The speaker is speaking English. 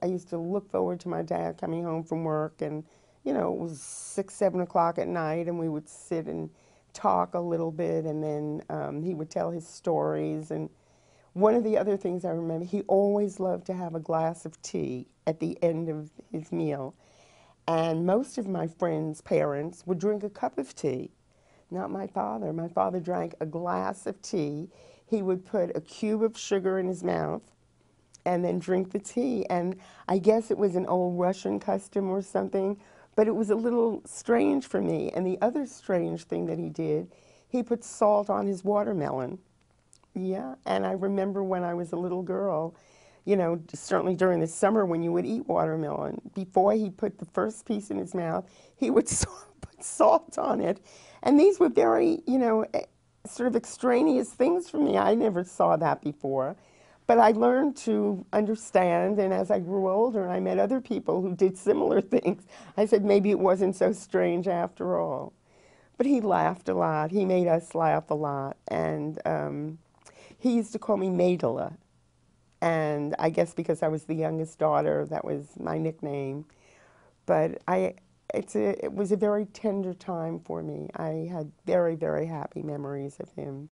I used to look forward to my dad coming home from work, and you know, it was 6, 7 o'clock at night, and we would sit and talk a little bit, and then he would tell his stories. And one of the other things I remember, he always loved to have a glass of tea at the end of his meal. And most of my friends' parents would drink a cup of tea. Not my father. My father drank a glass of tea. He would put a cube of sugar in his mouth and then drink the tea. And I guess it was an old Russian custom or something, but it was a little strange for me. And the other strange thing that he did, he put salt on his watermelon. Yeah, and I remember when I was a little girl, you know, certainly during the summer when you would eat watermelon, before he put the first piece in his mouth, he would put salt on it. And these were very, you know, sort of extraneous things for me. I never saw that before. But I learned to understand, and as I grew older and I met other people who did similar things, I said maybe it wasn't so strange after all. But he laughed a lot. He made us laugh a lot. And he used to call me Meydele. And I guess because I was the youngest daughter, that was my nickname. But it was a very tender time for me. I had very, very happy memories of him.